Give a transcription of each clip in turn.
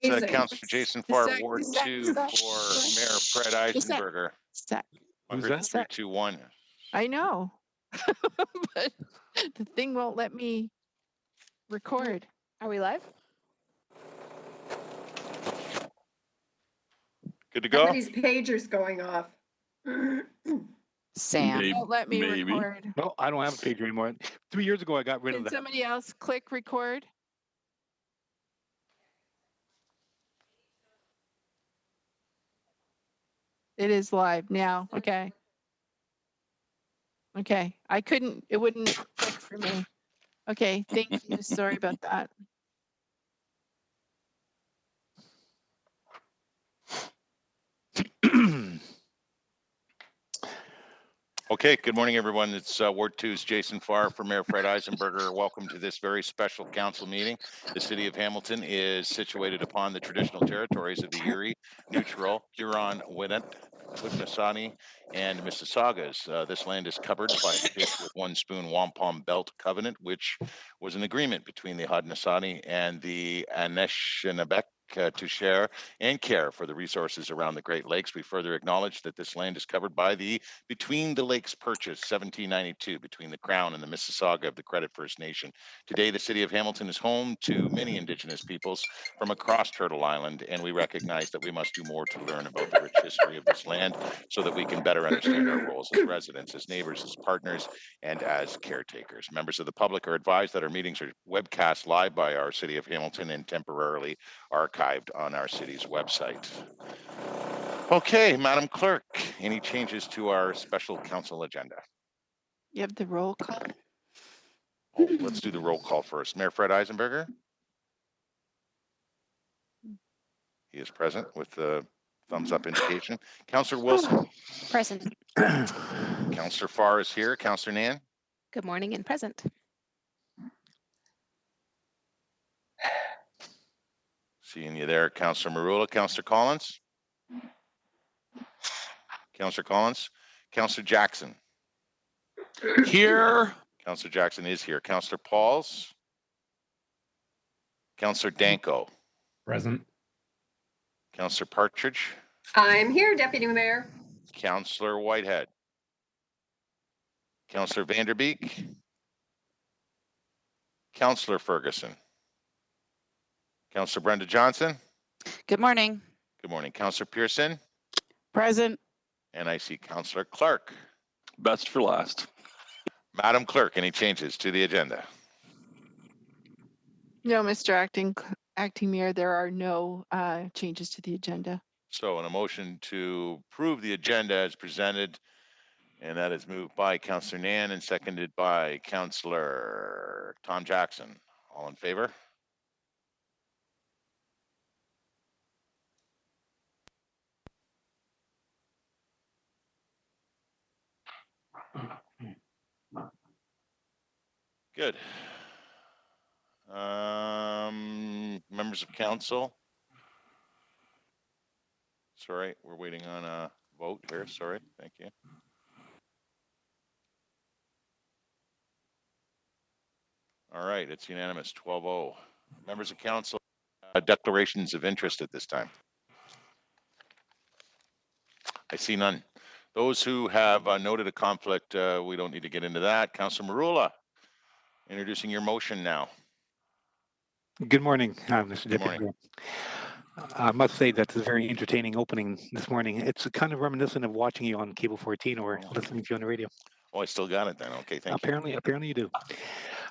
Councillor Jason Farr, Ward 2 for Mayor Fred Eisenberger. Who's that? 3, 2, 1. I know, but the thing won't let me record. Are we live? Good to go? Somebody's pager's going off. Sam Maybe- won't let me maybe. record. No, I don't have a pager anymore. 3 years ago, I got rid of Can that. somebody else click record? It is live now. Okay. Okay. I couldn't, it wouldn't click for me. Okay. Thank you. Sorry about that. Okay, good morning, everyone. It's Ward 2's Jason Farr for Mayor Fred Eisenberger. Welcome to this very special council meeting. The city of Hamilton is situated upon the traditional territories of the Erie, Neutral, Huron-Wendat, Haudenosaunee, and Mississaugas. This land is covered by the Fish with One Spoon Wampum Belt Covenant, which was an agreement between the Haudenosaunee and the Anishinaabe to share and care for the resources around the Great Lakes. We further acknowledge that this land is covered by the Between the Lakes Purchase 1792 between the Crown and the Mississauga of the Credit First Nation. Today, the city of Hamilton is home to many Indigenous peoples from across Turtle Island, and we recognize that we must do more to learn about the rich history of this land so that we can better understand our roles as residents, as neighbors, as partners, and as caretakers. Members of the public are advised that our meetings are webcast live by our City of Hamilton and temporarily archived on our city's website. Okay, Madam Clerk, any changes to our special council agenda? You have the roll call. Oh, let's do the roll call first. Mayor Fred Eisenberger? He is present with the thumbs up indication. Councillor Wilson? Present. Councillor Farr is here. Councillor Nan? Good morning and present. Seeing you there, Councillor Marula. Councillor Collins? Councillor Collins? Councillor Jackson? Here. Councillor Jackson is here. Councillor Pauls? Councillor Danko? Present. Councillor Partridge? I'm here, Deputy Mayor. Councillor Whitehead? Councillor Vanderbeek? Councillor Ferguson? Councillor Brenda Johnson? Good morning. Good morning. Councillor Pearson? Present. And I see Councillor Clark. Best for last. Madam Clerk, any changes to the agenda? No, Mr. Acting Mayor, there are no changes to the agenda. So in a motion to approve the agenda as presented, and that is moved by Councillor Nan and seconded by Councillor Tom Jackson. All in favor? Good. Members of council. Sorry, we're waiting on a vote here. Sorry, thank you. All right, it's unanimous, 12-0. Members of council, declarations of interest at this time. I see none. Those who have noted a conflict, we don't need to get into that. Councillor Marula, introducing your motion now. Good morning, Mr. Good Deputy. morning. I must say that's a very entertaining opening this morning. It's kind of reminiscent of watching you on Cable 14 or listening to you on the radio. Oh, I still got it then. Okay, thank you. Apparently you do.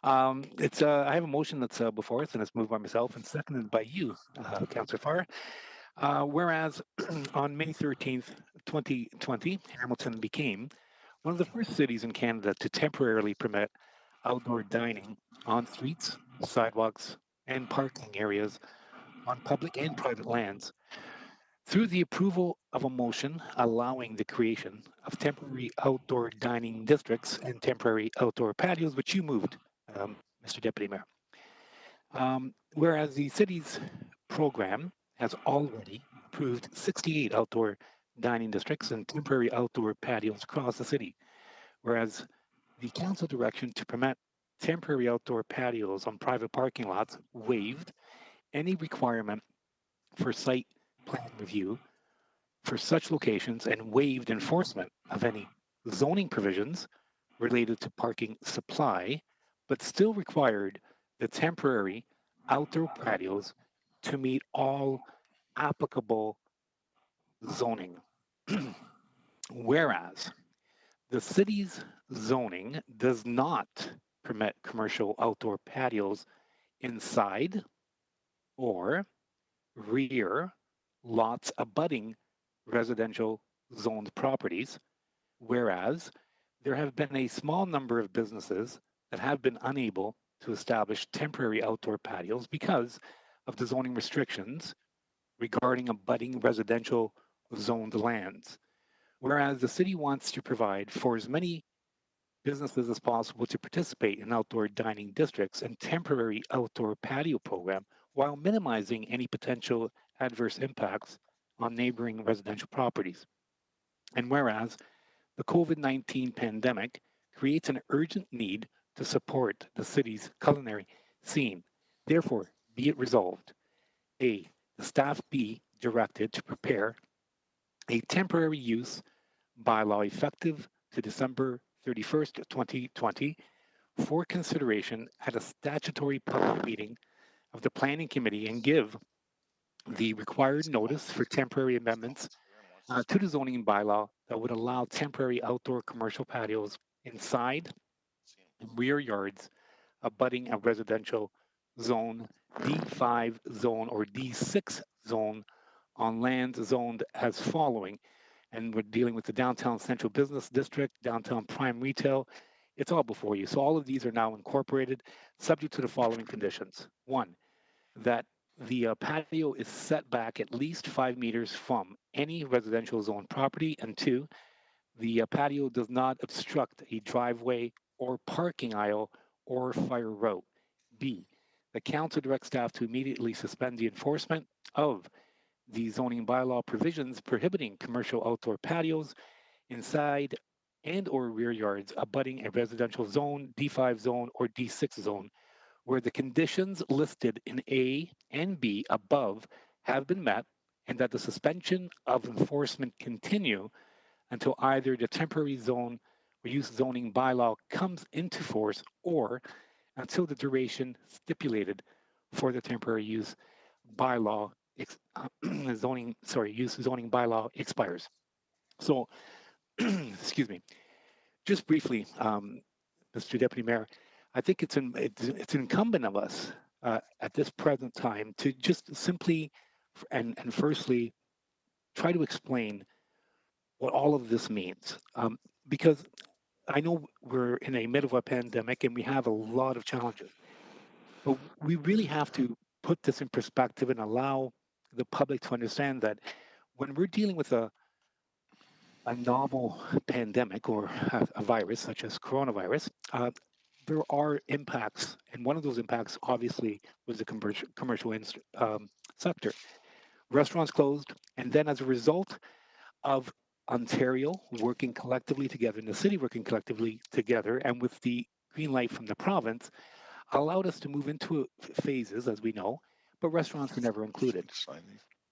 I have a motion that's before us, and it's moved by myself and seconded by you, Councillor Farr. Whereas on May 13th, 2020, Hamilton became one of the first cities in Canada to temporarily permit outdoor dining on streets, sidewalks, and parking areas on public and private lands through the approval of a motion allowing the creation of temporary outdoor dining districts and temporary outdoor patios, which you moved, Mr. Deputy Mayor. Whereas the city's program has already approved 68 outdoor dining districts and temporary outdoor patios across the city, whereas the council direction to permit temporary outdoor patios on private parking lots waived any requirement for site plan review for such locations and waived enforcement of any zoning provisions related to parking supply, but still required the temporary outdoor patios to meet all applicable zoning. Whereas the city's zoning does not permit commercial outdoor patios inside or rear lots abutting residential zoned properties, whereas there have been a small number of businesses that have been unable to establish temporary outdoor patios because of the zoning restrictions regarding abutting residential zoned lands. Whereas the city wants to provide for as many businesses as possible to participate in outdoor dining districts and temporary outdoor patio program while minimizing any potential adverse impacts on neighboring residential properties. And whereas the COVID-19 pandemic creates an urgent need to support the city's culinary scene. Therefore, be it resolved, A, the staff be directed to prepare a temporary use bylaw effective to December 31st, 2020 for consideration at a statutory public meeting of the Planning Committee and give the required notice for temporary amendments to the zoning bylaw that would allow temporary outdoor commercial patios inside and rear yards abutting a residential zone, D5 zone or D6 zone on lands zoned as following. And we're dealing with the downtown central business district, downtown prime retail. It's all before you. So all of these are now incorporated, subject to the following conditions. One, that the patio is set back at least 5 meters from any residential zone property. And two, the patio does not obstruct a driveway or parking aisle or fire route. B, the council directs staff to immediately suspend the enforcement of the zoning bylaw provisions prohibiting commercial outdoor patios inside and or rear yards abutting a residential zone, D5 zone, or D6 zone, where the conditions listed in A and B above have been met, and that the suspension of enforcement continue until either the temporary zone or use zoning bylaw comes into force or until the duration stipulated for the temporary use bylaw use zoning bylaw expires. So, excuse me, just briefly, Mr. Deputy Mayor, I think it's incumbent of us at this present time to just simply and firstly try to explain what all of this means, because I know we're in a middle of a pandemic and we have a lot of challenges, but we really have to put this in perspective and allow the public to understand that when we're dealing with a novel pandemic or a virus such as coronavirus, there are impacts, and one of those impacts obviously was the commercial sector. Restaurants closed, and then as a result of Ontario working collectively together and the city working collectively together, and with the green light from the province, allowed us to move into phases, as we know, but restaurants were never included.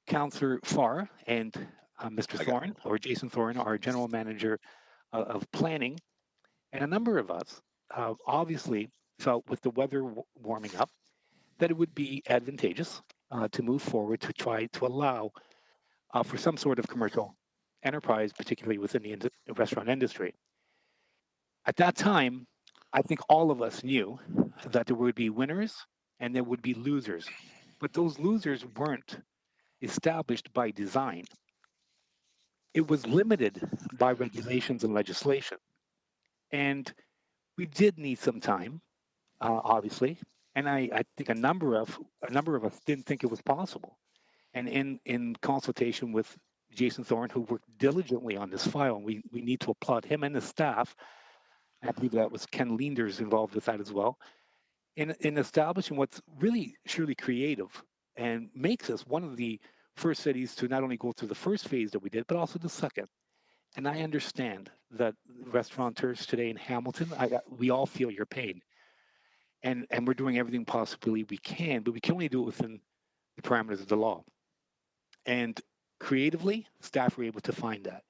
Councillor Farr and Mr. Thorne, or Jason Thorne, our general manager of planning, and a number of us obviously felt with the weather warming up that it would be advantageous to move forward to try to allow for some sort of commercial enterprise, particularly within the restaurant industry. At that time, I think all of us knew that there would be winners and there would be losers, but those losers weren't established by design. It was limited by regulations and legislation. And we did need some time, obviously. And I think a number of us didn't think it was possible. And in consultation with Jason Thorne, who worked diligently on this file, and we need to applaud him and his staff. I believe that was Ken Leanders involved with that as well, in establishing what's really surely creative and makes us one of the first cities to not only go through the first phase that we did, but also the second. And I understand that restaurateurs today in Hamilton, we all feel your pain. And we're doing everything possibly we can, but we can only do it within the parameters of the law. And creatively, staff were able to find that.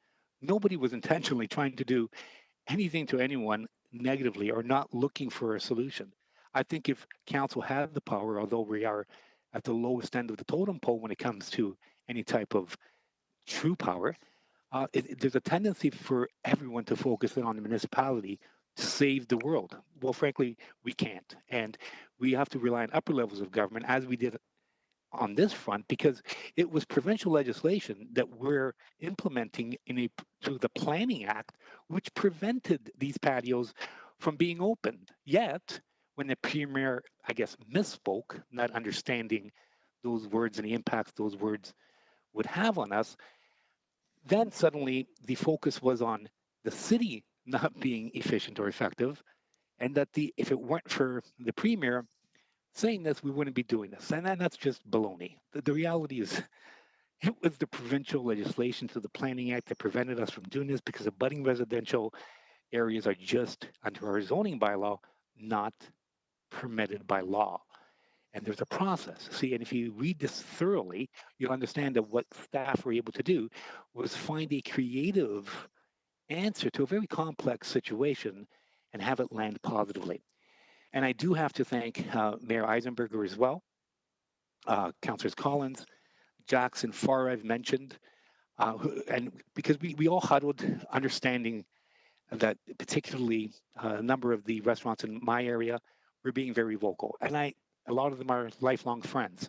Nobody was intentionally trying to do anything to anyone negatively or not looking for a solution. I think if council had the power, although we are at the lowest end of the totem pole when it comes to any type of true power, there's a tendency for everyone to focus in on the municipality to save the world. Well, frankly, we can't. And we have to rely on upper levels of government as we did on this front because it was provincial legislation that we're implementing through the Planning Act, which prevented these patios from being opened. Yet, when the premier, I guess, misspoke, not understanding those words and the impacts those words would have on us, then suddenly the focus was on the city not being efficient or effective, and that if it weren't for the premier saying this, we wouldn't be doing this. And that's just baloney. The reality is it was the provincial legislation to the Planning Act that prevented us from doing this because abutting residential areas are just under our zoning bylaw, not permitted by law. And there's a process. See, and if you read this thoroughly, you'll understand that what staff were able to do was find a creative answer to a very complex situation and have it land positively. And I do have to thank Mayor Eisenberger as well, Councillors Collins, Jackson, Farr I've mentioned, and because we all huddled, understanding that particularly a number of the restaurants in my area were being very vocal. And a lot of them are lifelong friends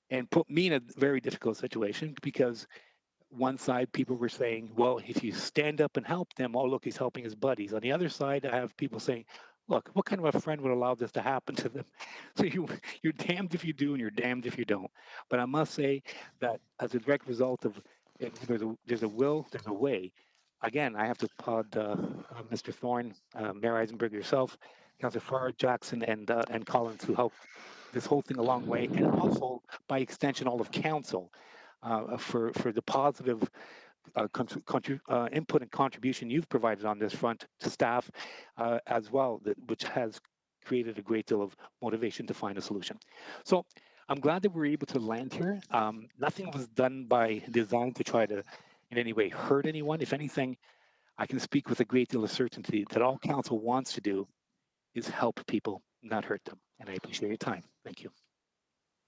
and put me in a very difficult situation because one side people were saying, well, if you stand up and help them, oh, look, he's helping his buddies. On the other side, I have people saying, look, what kind of a friend would allow this to happen to them? So you're damned if you do and you're damned if you don't. But I must say that as a direct result of if there's a will, there's a way. Again, I have to applaud Mr. Thorne, Mayor Eisenberg, yourself, Councillor Farr, Jackson, and Collins, who helped this whole thing a long way, and also by extension all of council for the positive input and contribution you've provided on this front to staff as well, which has created a great deal of motivation to find a solution. So I'm glad that we're able to land here. Nothing was done by design to try to in any way hurt anyone. If anything, I can speak with a great deal of certainty that all council wants to do is help people, not hurt them. And I appreciate your time. Thank you.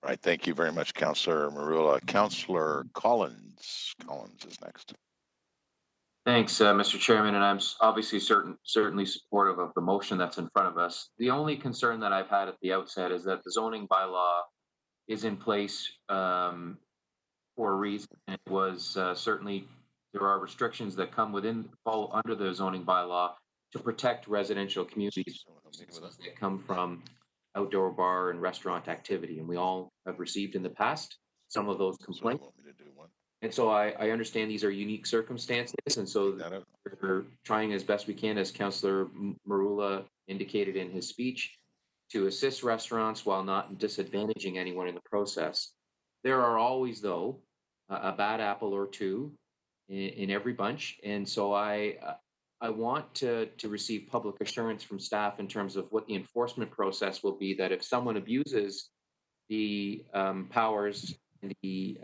All right, thank you very much, Councillor Marula. Councillor Collins. Collins is next. Thanks, Mr. Chairman, and I'm obviously certainly supportive of the motion that's in front of us. The only concern that I've had at the outset is that the zoning bylaw is in place for a reason. It was certainly, there are restrictions that fall under the zoning bylaw to protect residential communities that come from outdoor bar and restaurant activity. And we all have received in the past some of those complaints. And so I understand these are unique circumstances. And so we're trying as best we can, as Councillor Marula indicated in his speech, to assist restaurants while not disadvantaging anyone in the process. There are always, though, a bad apple or two in every bunch. And so I want to receive public assurance from staff in terms of what the enforcement process will be, that if someone abuses the powers and the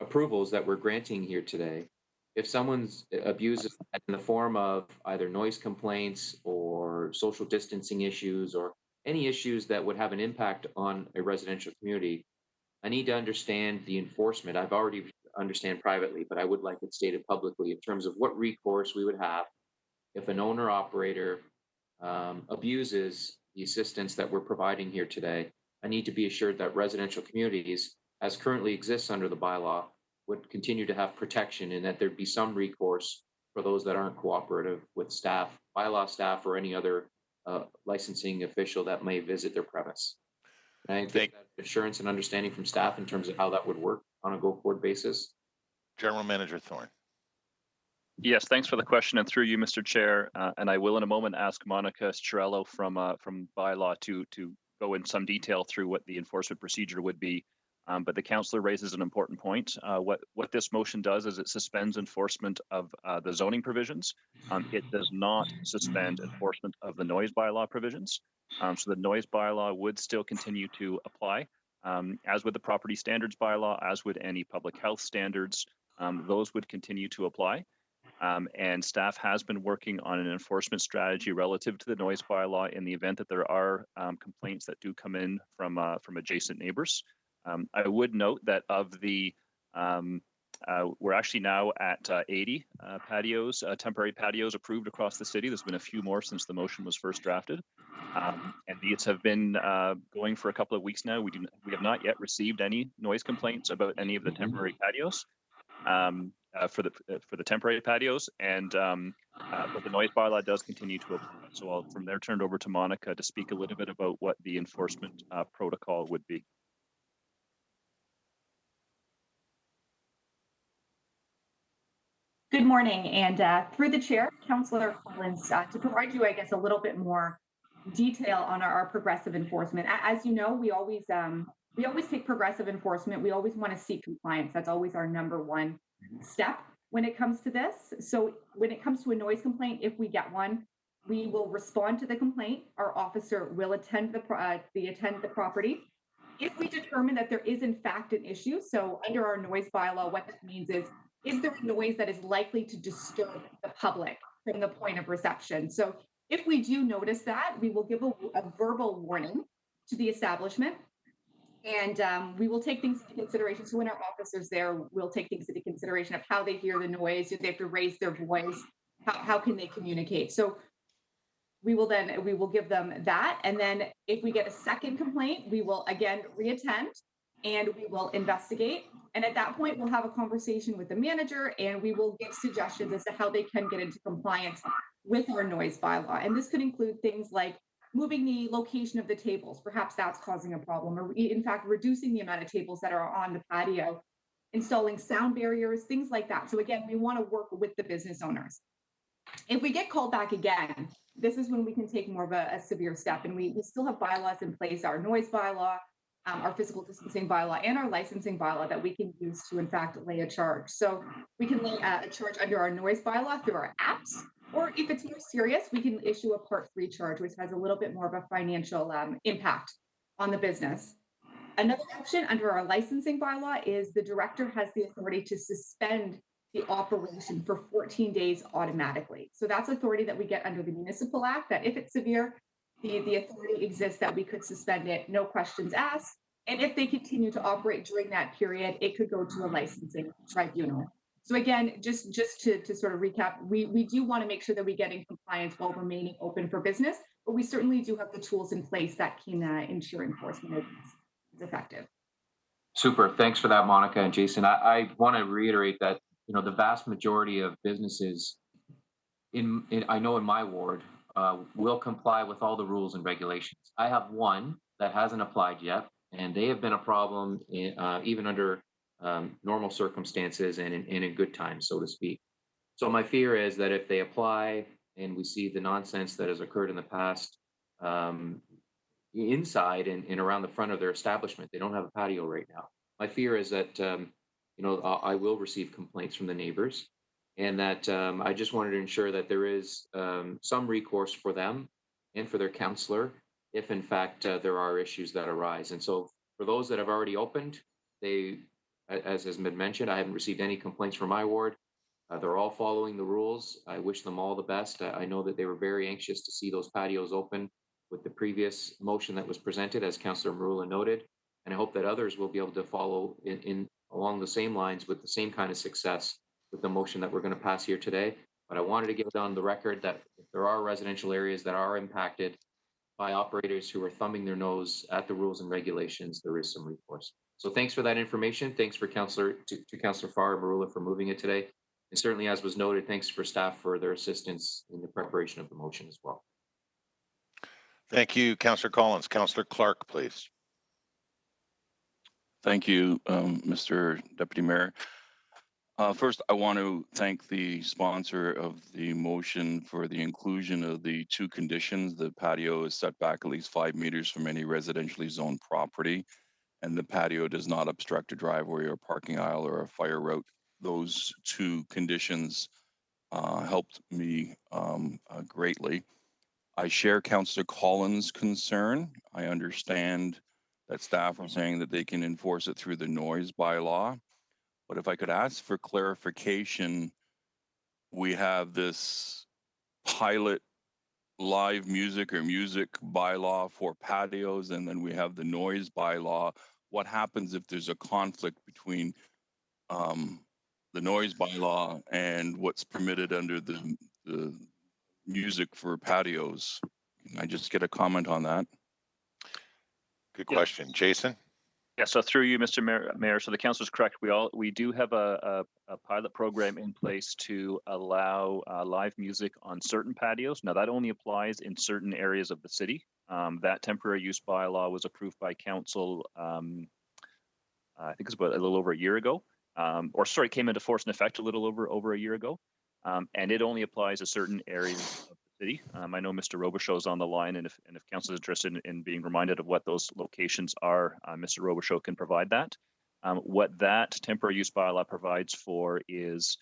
approvals that we're granting here today, if someone's abuses in the form of either noise complaints or social distancing issues or any issues that would have an impact on a residential community, I need to understand the enforcement. I've already understand privately, but I would like it stated publicly in terms of what recourse we would have if an owner operator abuses the assistance that we're providing here today. I need to be assured that residential communities, as currently exists under the bylaw, would continue to have protection and that there'd be some recourse for those that aren't cooperative with staff, bylaw staff, or any other licensing official that may visit their premise. And I think that assurance and understanding from staff in terms of how that would work on a go-forward basis. General Manager Thorne. Yes, thanks for the question, and through you, Mr. Chair. And I will in a moment ask Monica Strello from bylaw to go in some detail through what the enforcement procedure would be. But the councillor raises an important point. What this motion does is it suspends enforcement of the zoning provisions. It does not suspend enforcement of the noise bylaw provisions. So the noise bylaw would still continue to apply. As with the property standards bylaw, as with any public health standards, those would continue to apply. And staff has been working on an enforcement strategy relative to the noise bylaw in the event that there are complaints that do come in from adjacent neighbors. I would note that of the we're actually now at 80 patios, temporary patios approved across the city. There's been a few more since the motion was first drafted. And these have been going for a couple of weeks now. We have not yet received any noise complaints about any of the temporary patios for the temporary patios, and but the noise bylaw does continue to apply. So I'll from there turn it over to Monica to speak a little bit about what the enforcement protocol would be. Good morning, and through the chair, Councillor Collins, to provide you, I guess, a little bit more detail on our progressive enforcement. As you know, we always take progressive enforcement. We always want to seek compliance. That's always our number one step when it comes to this. So when it comes to a noise complaint, if we get one, we will respond to the complaint. Our officer will attend the property. If we determine that there is in fact an issue, so under our noise bylaw, what that means is there a noise that is likely to disturb the public from the point of reception? So if we do notice that, we will give a verbal warning to the establishment, and we will take things into consideration. So when our officers there, we'll take things into consideration of how they hear the noise, if they have to raise their voice, how can they communicate? So we will give them that. And then if we get a second complaint, we will again reattend and we will investigate. And at that point, we'll have a conversation with the manager and we will give suggestions as to how they can get into compliance with our noise bylaw. And this could include things like moving the location of the tables. Perhaps that's causing a problem, or in fact, reducing the amount of tables that are on the patio, installing sound barriers, things like that. So again, we want to work with the business owners. If we get called back again, this is when we can take more of a severe step. And we still have bylaws in place, our noise bylaw, our physical distancing bylaw, and our licensing bylaw that we can use to, in fact, lay a charge. So we can lay a charge under our noise bylaw through our apps, or if it's more serious, we can issue a Part 3 charge, which has a little bit more of a financial impact on the business. Another option under our licensing bylaw is the director has the authority to suspend the operation for 14 days automatically. So that's authority that we get under the Municipal Act, that if it's severe, the authority exists that we could suspend it, no questions asked. And if they continue to operate during that period, it could go to a licensing tribunal. So again, just to sort of recap, we do want to make sure that we get in compliance while remaining open for business, but we certainly do have the tools in place that can ensure enforcement is effective. Super. Thanks for that, Monica and Jason. I want to reiterate that, you know, the vast majority of businesses I know in my ward will comply with all the rules and regulations. I have one that hasn't applied yet, and they have been a problem even under normal circumstances and in good times, so to speak. So my fear is that if they apply and we see the nonsense that has occurred in the past inside and around the front of their establishment, they don't have a patio right now. My fear is that you know, I will receive complaints from the neighbors, and that I just wanted to ensure that there is some recourse for them and for their counselor if in fact there are issues that arise. And so for those that have already opened, they, as has been mentioned, I haven't received any complaints from my ward. They're all following the rules. I wish them all the best. I know that they were very anxious to see those patios open with the previous motion that was presented, as Councillor Marula noted. And I hope that others will be able to follow along the same lines with the same kind of success with the motion that we're going to pass here today. But I wanted to get on the record that if there are residential areas that are impacted by operators who are thumbing their nose at the rules and regulations, there is some recourse. So thanks for that information. Thanks for Councillor Farr and Marula for moving it today. And certainly, as was noted, thanks for staff for their assistance in the preparation of the motion as well. Thank you, Councillor Collins. Councillor Clark, please. Thank you, Mr. Deputy Mayor. First, I want to thank the sponsor of the motion for the inclusion of the two conditions. The patio is set back at least 5 meters from any residentially zoned property, and the patio does not obstruct a driveway or parking aisle or a fire route. Those two conditions helped me greatly. I share Councillor Collins' concern. I understand that staff are saying that they can enforce it through the noise bylaw. But if I could ask for clarification, we have this pilot live music or music bylaw for patios, and then we have the noise bylaw. What happens if there's a conflict between the noise bylaw and what's permitted under the music for patios? Can I just get a comment on that? Good Yeah. question. Jason? Yeah, so through you, Mr. Mayor, so the council is correct. We do have a pilot program in place to allow live music on certain patios. Now that only applies in certain areas of the city. That temporary use bylaw was approved by council, I think it's about a little over a year ago, came into force in effect a little over a year ago. And it only applies to certain areas of the city. I know Mr. Robichaud is on the line, and if council is interested in being reminded of what those locations are, Mr. Robichaud can provide that. What that temporary use bylaw provides for is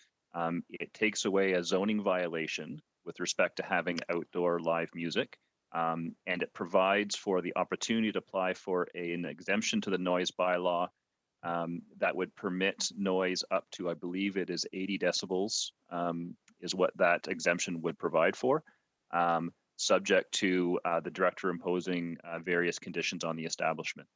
it takes away a zoning violation with respect to having outdoor live music. And it provides for the opportunity to apply for an exemption to the noise bylaw that would permit noise up to, I believe it is 80 decibels, is what that exemption would provide for, subject to the director imposing various conditions on the establishment.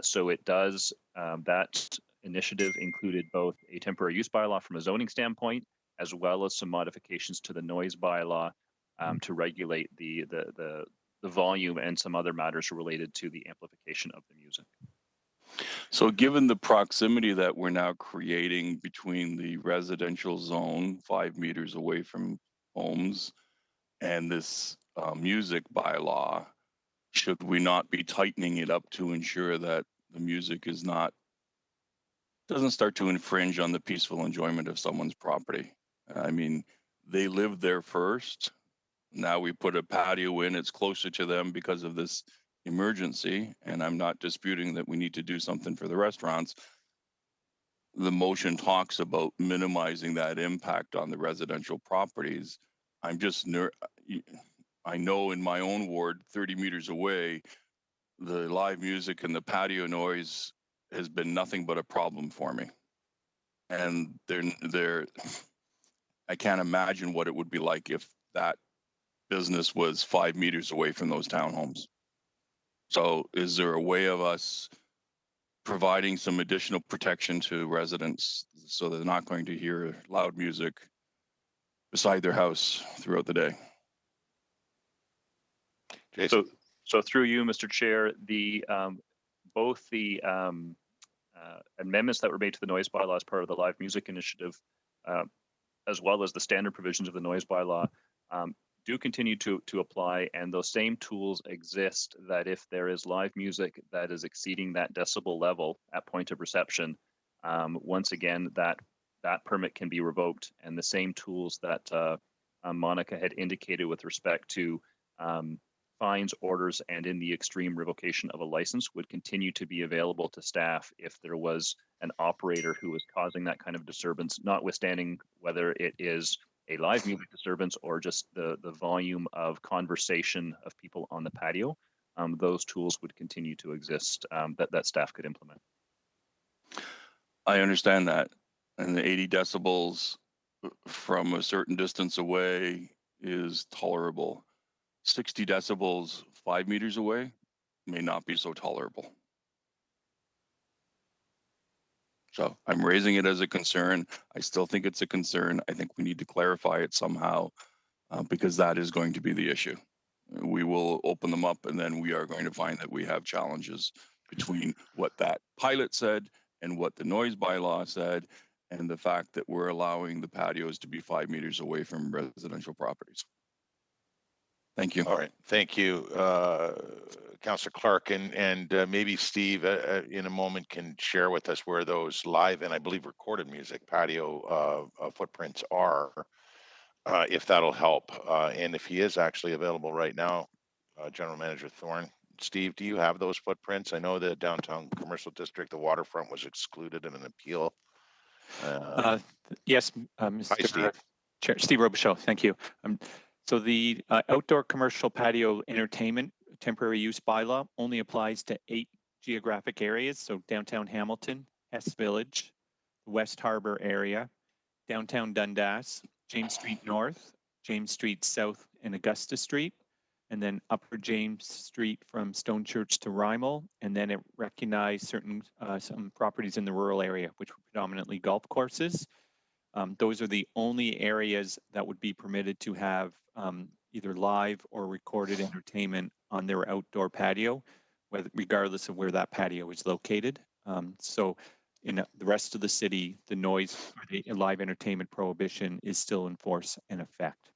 So it does, that initiative included both a temporary use bylaw from a zoning standpoint, as well as some modifications to the noise bylaw to regulate the volume and some other matters related to the amplification of the music. So given the proximity that we're now creating between the residential zone 5 meters away from homes and this music bylaw, should we not be tightening it up to ensure that the music doesn't start to infringe on the peaceful enjoyment of someone's property? I mean, they lived there first. Now we put a patio in, it's closer to them because of this emergency, and I'm not disputing that we need to do something for the restaurants. The motion talks about minimizing that impact on the residential properties. I'm just I know in my own ward, 30 meters away, the live music and the patio noise has been nothing but a problem for me. And I can't imagine what it would be like if that business was 5 meters away from those townhomes. So is there a way of us providing some additional protection to residents so they're not going to hear loud music beside their house throughout the day? Jason? So through you, Mr. Chair, both the amendments that were made to the noise bylaw as part of the live music initiative, as well as the standard provisions of the noise bylaw, do continue to apply, and those same tools exist that if there is live music that is exceeding that decibel level at point of reception, once again, that permit can be revoked, and the same tools that Monica had indicated with respect to fines, orders, and in the extreme revocation of a license would continue to be available to staff if there was an operator who was causing that kind of disturbance, notwithstanding whether it is a live music disturbance or just the volume of conversation of people on the patio. Those tools would continue to exist that staff could implement. I understand that. And the 80 decibels from a certain distance away is tolerable. 60 decibels 5 meters away may not be so tolerable. So I'm raising it as a concern. I still think it's a concern. I think we need to clarify it somehow because that is going to be the issue. We will open them up and then we are going to find that we have challenges between what that pilot said and what the noise bylaw said and the fact that we're allowing the patios to be 5 meters away from residential properties. Thank you. All right, thank you, Councillor Clark, and maybe Steve in a moment can share with us where those live and I believe recorded music patio footprints are, if that'll help. And if he is actually available right now, General Manager Thorne. Steve, do you have those footprints? I know the downtown commercial district, the waterfront was excluded in an appeal. Yes, Hi, Mr. Steve. Chair, Steve Robichaud, thank you. So the outdoor commercial patio entertainment temporary use bylaw only applies to 8 geographic areas, so downtown Hamilton, Hess Village, West Harbor area, downtown Dundas, James Street North, James Street South, and Augusta Street, and then Upper James Street from Stone Church to Rymel, and then it recognized certain some properties in the rural area, which were predominantly golf courses. Those are the only areas that would be permitted to have either live or recorded entertainment on their outdoor patio, regardless of where that patio is located. So in the rest of the city, the noise or the live entertainment prohibition is still in force and effect.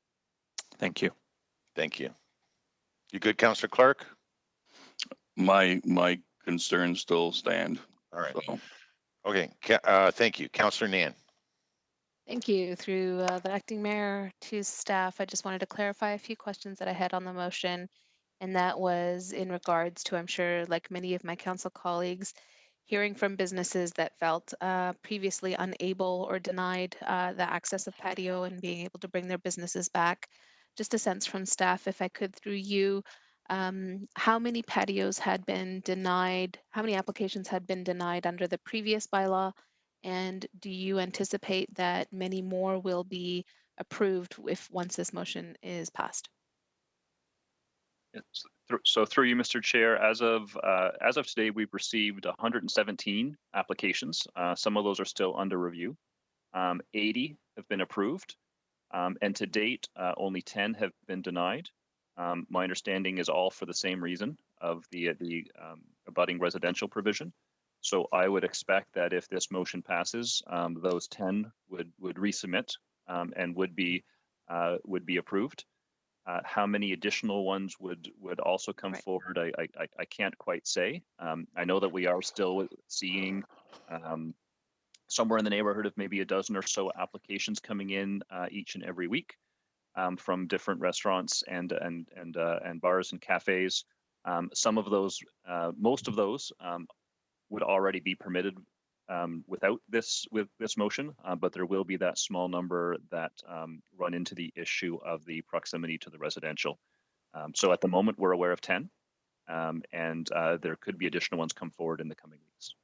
Thank you. Thank you. You good, Councillor Clark? My concerns still stand. All right. So, Okay. Thank you. Councillor Nan. Thank you. Through the acting mayor to staff, I just wanted to clarify a few questions that I had on the motion. And that was in regards to, I'm sure, like many of my council colleagues, hearing from businesses that felt previously unable or denied the access of patio and being able to bring their businesses back. Just a sense from staff, if I could, through you, how many patios had been denied, how many applications had been denied under the previous bylaw? And do you anticipate that many more will be approved if once this motion is passed? So through you, Mr. Chair, as of today, we've received 117 applications. Some of those are still under review. 80 have been approved, and to date, only 10 have been denied. My understanding is all for the same reason of the abutting residential provision. So I would expect that if this motion passes, those 10 would resubmit and would be approved. How many additional ones would also come forward? I can't quite say. I know that we are still seeing somewhere in the neighborhood of maybe a dozen or so applications coming in each and every week from different restaurants and bars and cafes. Some of those, most of those, would already be permitted without this motion, but there will be that small number that run into the issue of the proximity to the residential. So at the moment, we're aware of 10, and there could be additional ones come forward in the coming weeks.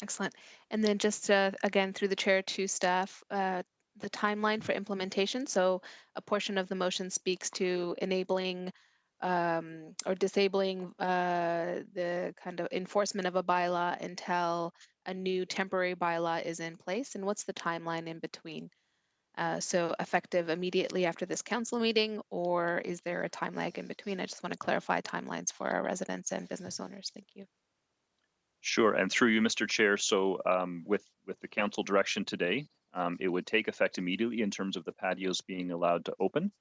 Excellent. And then just again, through the chair to staff, the timeline for implementation. So a portion of the motion speaks to enabling or disabling the kind of enforcement of a bylaw until a new temporary bylaw is in place. And what's the timeline in between? So effective immediately after this council meeting, or is there a time lag in between? I just want to clarify timelines for our residents and business owners. Thank you. Sure, and through you, Mr. Chair. So with the council direction today, it would take effect immediately in terms of the patios being allowed to open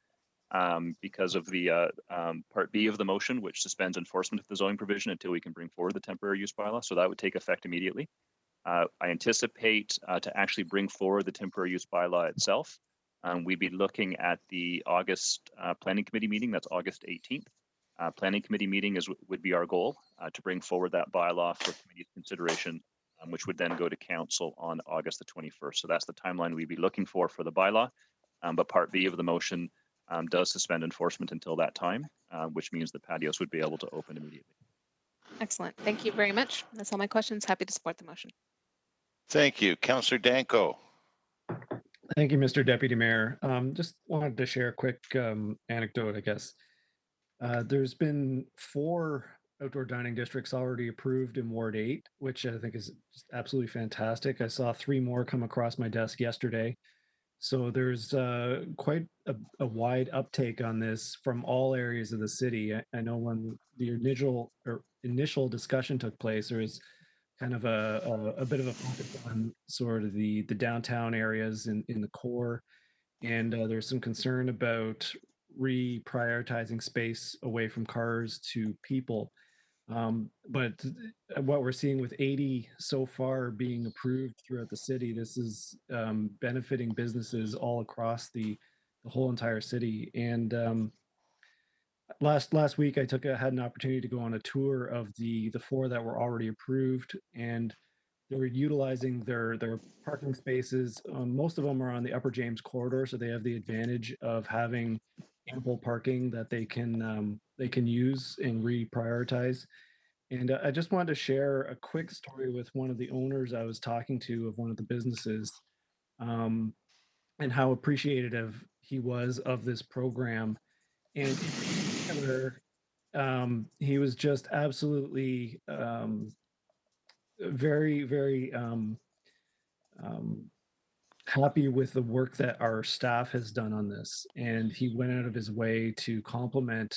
because of the Part B of the motion, which suspends enforcement of the zoning provision until we can bring forward the temporary use bylaw. So that would take effect immediately. I anticipate to actually bring forward the temporary use bylaw itself. We'd be looking at the August Planning Committee meeting. That's August 18th. Planning Committee meeting would be our goal to bring forward that bylaw for committee consideration, which would then go to council on August the 21st. So that's the timeline we'd be looking for the bylaw. But Part B of the motion does suspend enforcement until that time, which means the patios would be able to open immediately. Excellent. Thank you very much. That's all my questions. Happy to support the motion. Thank you. Councillor Danko. Thank you, Mr. Deputy Mayor. Just wanted to share a quick anecdote, I guess. There's been 4 outdoor dining districts already approved in Ward 8, which I think is just absolutely fantastic. I saw 3 more come across my desk yesterday. So there's quite a wide uptake on this from all areas of the city. I know when the initial discussion took place, there was kind of a bit of a focus on sort of the downtown areas in the core. And there's some concern about reprioritizing space away from cars to people. But what we're seeing with 80 so far being approved throughout the city, this is benefiting businesses all across the whole entire city. And last week, I had an opportunity to go on a tour of the 4 that were already approved, and they were utilizing their parking spaces. Most of them are on the Upper James corridor, so they have the advantage of having ample parking that they can use and reprioritize. And I just wanted to share a quick story with one of the owners I was talking to of one of the businesses, and how appreciative he was of this program. And in particular, he was just absolutely very, very happy with the work that our staff has done on this. And he went out of his way to compliment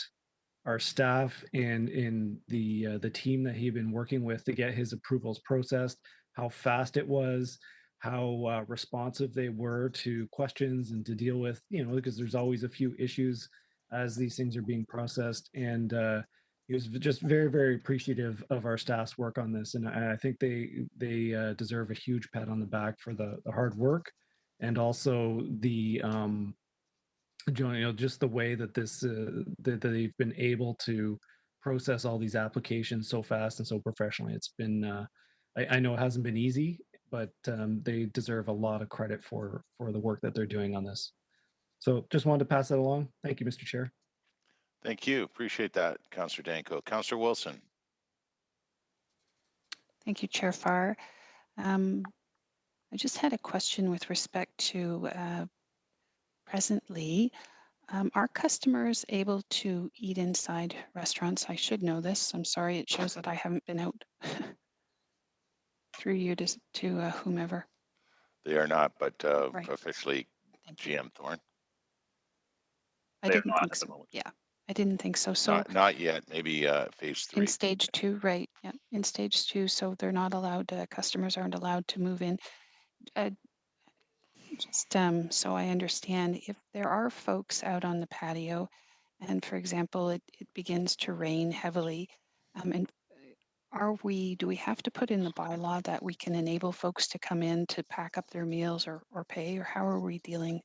our staff and in the team that he'd been working with to get his approvals processed, how fast it was, how responsive they were to questions and to deal with, because there's always a few issues as these things are being processed. And he was just very, very appreciative of our staff's work on this, and I think they deserve a huge pat on the back for the hard work, and also the just the way that that they've been able to process all these applications so fast and so professionally. It's been I know it hasn't been easy, but they deserve a lot of credit for the work that they're doing on this. So just wanted to pass that along. Thank you, Mr. Chair. Thank you. Appreciate that, Councillor Danko. Councillor Wilson. Thank you, Chair Farr. I just had a question with respect to presently, are customers able to eat inside restaurants? I should know this. I'm sorry, it shows that I haven't been out through you to whomever. They are not, but Right. officially GM Thorne. I They're didn't not think at the so. moment. Yeah, I didn't think so. So Not yet. Maybe phase 3. in stage 2, right? Yeah, in stage 2. So they're not allowed. Customers aren't allowed to move in. Just so I understand, if there are folks out on the patio, and for example, it begins to rain heavily, and do we have to put in the bylaw that we can enable folks to come in to pack up their meals or pay, or how are we dealing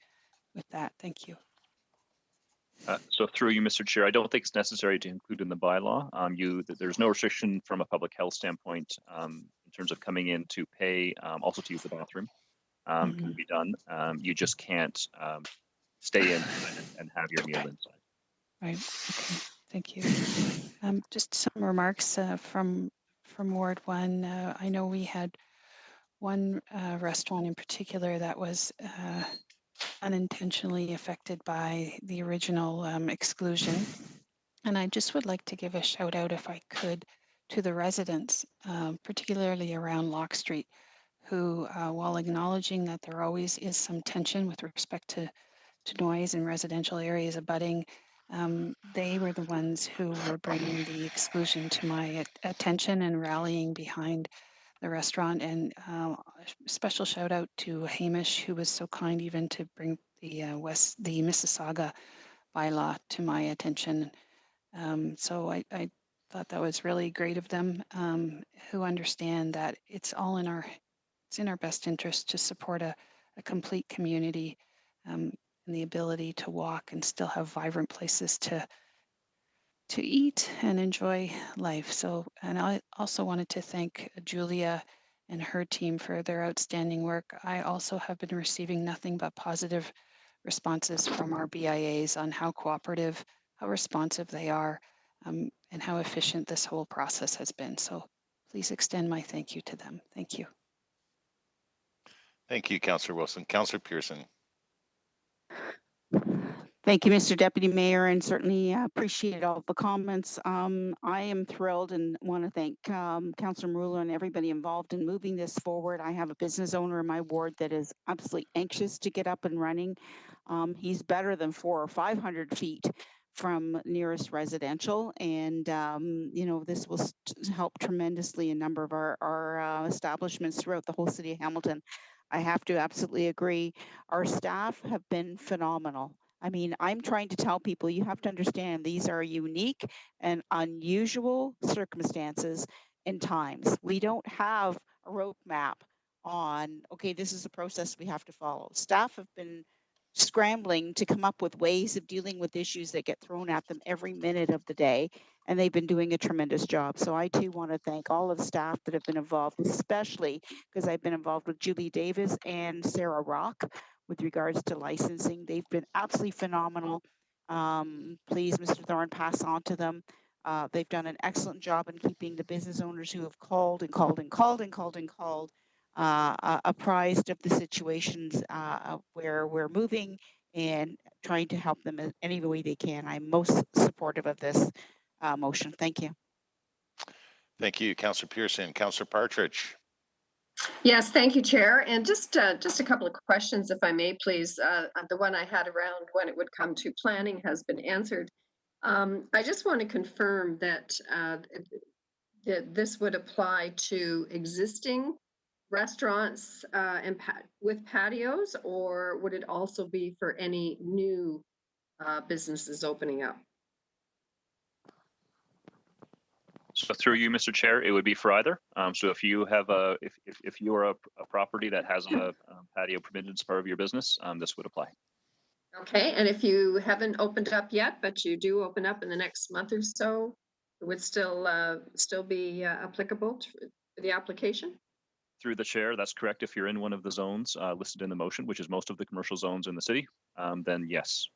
with that? Thank you. So through you, Mr. Chair, I don't think it's necessary to include in the bylaw. There's no restriction from a public health standpoint in terms of coming in to pay, also to use the bathroom. Can be done. You just can't stay in and have your meal inside. Right. Okay. Thank you. Just some remarks from Ward 1. I know we had one restaurant in particular that was unintentionally affected by the original exclusion. And I just would like to give a shout out, if I could, to the residents, particularly around Locke Street, who, while acknowledging that there always is some tension with respect to noise in residential areas abutting, they were the ones who were bringing the exclusion to my attention and rallying behind the restaurant. And special shout out to Hamish, who was so kind even to bring the Mississauga bylaw to my attention. So I thought that was really great of them, who understand that it's in our best interest to support a complete community, and the ability to walk and still have vibrant places to eat and enjoy life. So, and I also wanted to thank Julia and her team for their outstanding work. I also have been receiving nothing but positive responses from our BIAs on how cooperative, how responsive they are, and how efficient this whole process has been. So please extend my thank you to them. Thank you. Thank you, Councillor Wilson. Councillor Pearson. Thank you, Mr. Deputy Mayor, and certainly appreciate all the comments. I am thrilled and want to thank Councillor Marula and everybody involved in moving this forward. I have a business owner in my ward that is absolutely anxious to get up and running. He's better than 400 or 500 feet from nearest residential, and this will help tremendously a number of our establishments throughout the whole city of Hamilton. I have to absolutely agree. Our staff have been phenomenal. I mean, I'm trying to tell people, you have to understand these are unique and unusual circumstances and times. We don't have a roadmap on, okay, this is the process we have to follow. Staff have been scrambling to come up with ways of dealing with issues that get thrown at them every minute of the day, and they've been doing a tremendous job. So I too want to thank all of the staff that have been involved, especially because I've been involved with Julie Davis and Sarah Rock with regards to licensing. They've been absolutely phenomenal. Please, Mr. Thorne, pass on to them They've done an excellent job in keeping the business owners who have called apprised of the situations where we're moving and trying to help them in any way they can. I'm most supportive of this motion. Thank you. Thank you, Councillor Pearson. Councillor Partridge. Yes, thank you, Chair. And just a couple of questions, if I may, please. The one I had around when it would come to planning has been answered. I just want to confirm that that this would apply to existing restaurants and with patios, or would it also be for any new businesses opening up? So through you, Mr. Chair, it would be for either. So if you have if you are a property that has a patio permitted as part of your business, this would apply. Okay, and if you haven't opened up yet, but you do open up in the next month or so, it would still be applicable to the application? Through the chair, that's correct. If you're in one of the zones listed in the motion, which is most of the commercial zones in the city, then yes.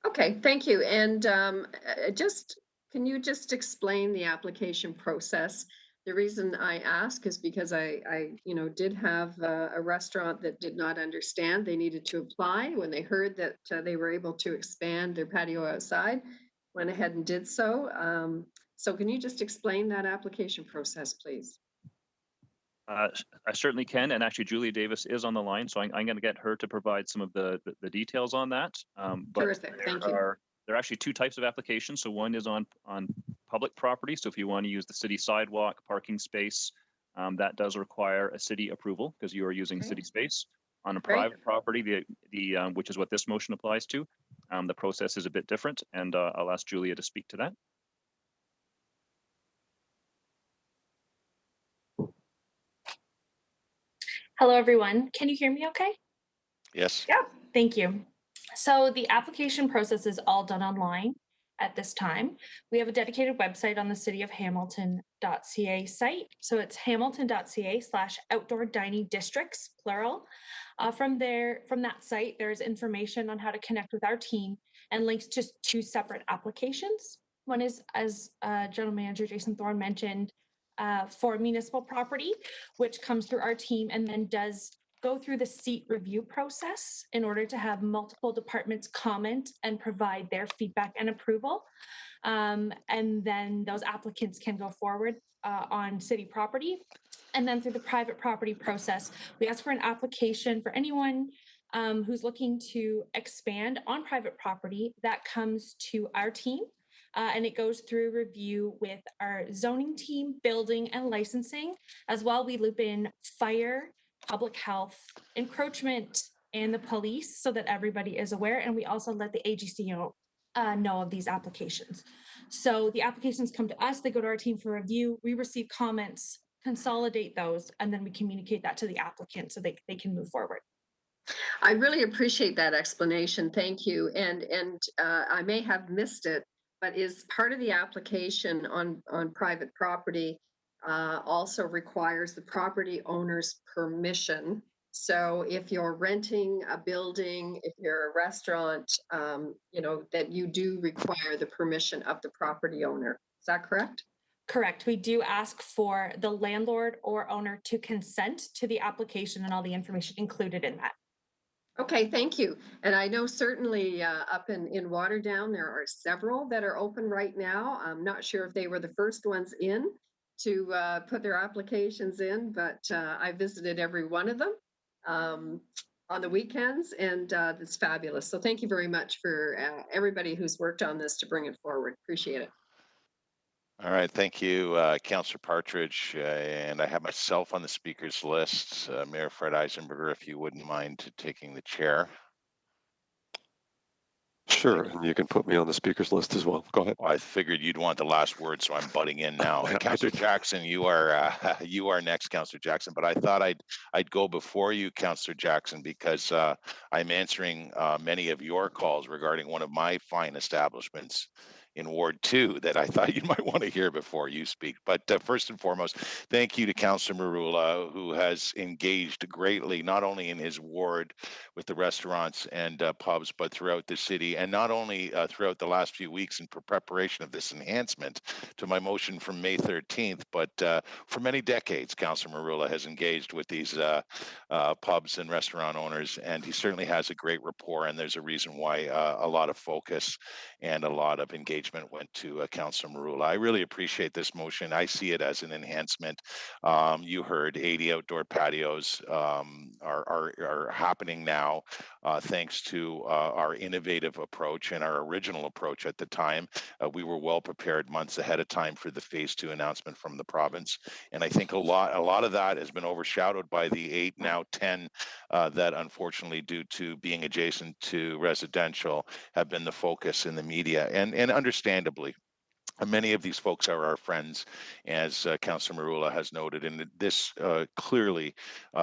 Okay, thank you. And can you just explain the application process? The reason I ask is because I did have a restaurant that did not understand they needed to apply when they heard that they were able to expand their patio outside, went ahead and did so. So can you just explain that application process, please? I certainly can, and actually Julia Davis is on the line, so I'm going to get her to provide some of the details on that. Terrific, thank you. There are actually two types of applications. So one is on public property. So if you want to use the city sidewalk, parking space, that does require a city approval because you are using city space. On a private property, which is what this motion applies to, the process is a bit different, and I'll ask Julia to speak to that. Hello, everyone. Can you hear me okay? Yes. Yep. Thank you. So the application process is all done online at this time. We have a dedicated website on the City of Hamilton.ca site. So it's hamilton.ca/outdoor dining districts, plural. From that site, there's information on how to connect with our team and links to two separate applications. One is, as General Manager Jason Thorne mentioned, for municipal property, which comes through our team and then does go through the seat review process in order to have multiple departments comment and provide their feedback and approval. And then those applicants can go forward on city property. And then through the private property process, we ask for an application for anyone who's looking to expand on private property. That comes to our team. And it goes through review with our zoning team, building and licensing. As well, we loop in fire, public health, encroachment, and the police so that everybody is aware. And we also let the AGC know of these applications. So the applications come to us, they go to our team for review, we receive comments, consolidate those, and then we communicate that to the applicant so they can move forward. I really appreciate that explanation. Thank you. And I may have missed it, but is part of the application on private property also requires the property owner's permission. So if you're renting a building, if you're a restaurant, that you do require the permission of the property owner. Is that correct? Correct. We do ask for the landlord or owner to consent to the application and all the information included in that. Okay, thank you. And I know certainly up in Waterdown, there are several that are open right now. I'm not sure if they were the first ones in to put their applications in, but I visited every one of them on the weekends, and it's fabulous. So thank you very much for everybody who's worked on this to bring it forward. Appreciate it. All right, thank you, Councillor Partridge. And I have myself on the speakers list. Mayor Fred Eisenberger, if you wouldn't mind taking the chair. Sure, and you can put me on the speakers list as well. Go ahead. I figured you'd want the last word, so I'm butting in now. Councillor Jackson, you are next, Councillor Jackson. But I thought I'd go before you, Councillor Jackson, because I'm answering many of your calls regarding one of my fine establishments in Ward 2 that I thought you might want to hear before you speak. But first and foremost, thank you to Councillor Marula, who has engaged greatly, not only in his ward with the restaurants and pubs, but throughout the city, and not only throughout the last few weeks in preparation of this enhancement to my motion from May 13th, but for many decades, Councillor Marula has engaged with these pubs and restaurant owners, and he certainly has a great rapport, and there's a reason why a lot of focus and a lot of engagement went to Councillor Marula. I really appreciate this motion. I see it as an enhancement. You heard 80 outdoor patios are happening now thanks to our innovative approach and our original approach at the time. We were well prepared months ahead of time for the phase 2 announcement from the province, and I think a lot of that has been overshadowed by the 8, now 10 that unfortunately, due to being adjacent to residential, have been the focus in the media, and understandably. Many of these folks are our friends, as Councillor Marula has noted, and this clearly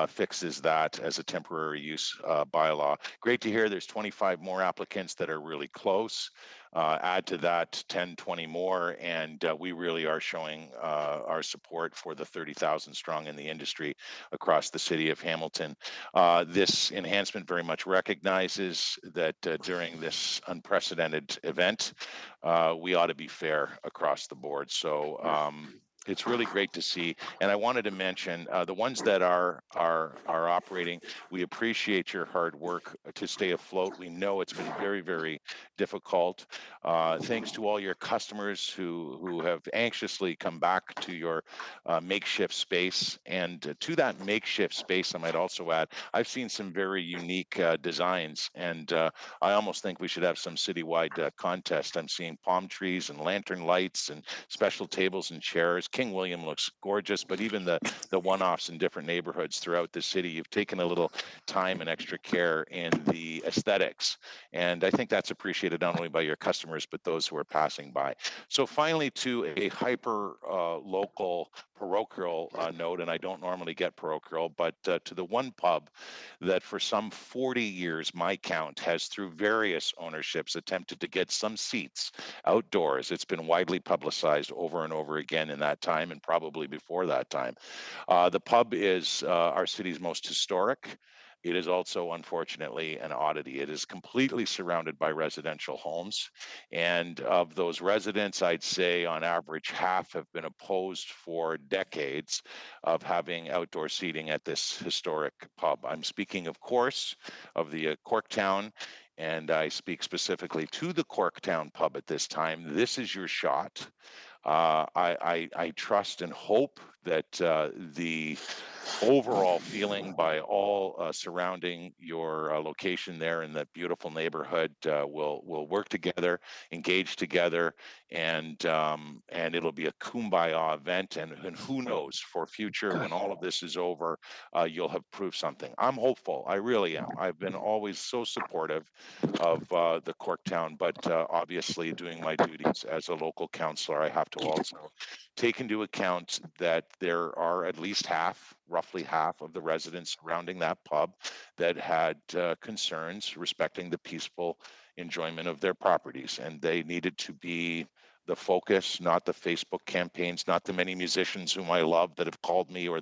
fixes that as a temporary use bylaw. Great to hear there's 25 more applicants that are really close. Add to that 10, 20 more, and we really are showing our support for the 30,000 strong in the industry across the city of Hamilton. This enhancement very much recognizes that during this unprecedented event, we ought to be fair across the board. So it's really great to see. And I wanted to mention the ones that are operating, we appreciate your hard work to stay afloat. We know it's been very, very difficult. Thanks to all your customers who have anxiously come back to your makeshift space. And to that makeshift space, I might also add, I've seen some very unique designs, and I almost think we should have some citywide contest. I'm seeing palm trees and lantern lights and special tables and chairs. King William looks gorgeous, but even the one-offs in different neighborhoods throughout the city, you've taken a little time and extra care in the aesthetics. And I think that's appreciated not only by your customers, but those who are passing by. So finally, to a hyper local parochial note, and I don't normally get parochial, but to the one pub that for some 40 years, my count, has through various ownerships attempted to get some seats outdoors. It's been widely publicized over and over again in that time, and probably before that time. The pub is our city's most historic. It is also, unfortunately, an oddity. It is completely surrounded by residential homes. And of those residents, I'd say on average, half have been opposed for decades of having outdoor seating at this historic pub. I'm speaking, of course, of the Corktown, and I speak specifically to the Corktown pub at this time. This is your shot. I trust and hope that the overall feeling by all surrounding your location there in that beautiful neighborhood will work together, engage together, and it'll be a kumbaya event. And who knows, for future, when all of this is over, you'll have proved something. I'm hopeful. I really am. I've been always so supportive of the Corktown, but obviously doing my duties as a local councillor, I have to also take into account that there are at least roughly half of the residents surrounding that pub that had concerns respecting the peaceful enjoyment of their properties, and they needed to be the focus, not the Facebook campaigns, not the many musicians whom I love that have called me, or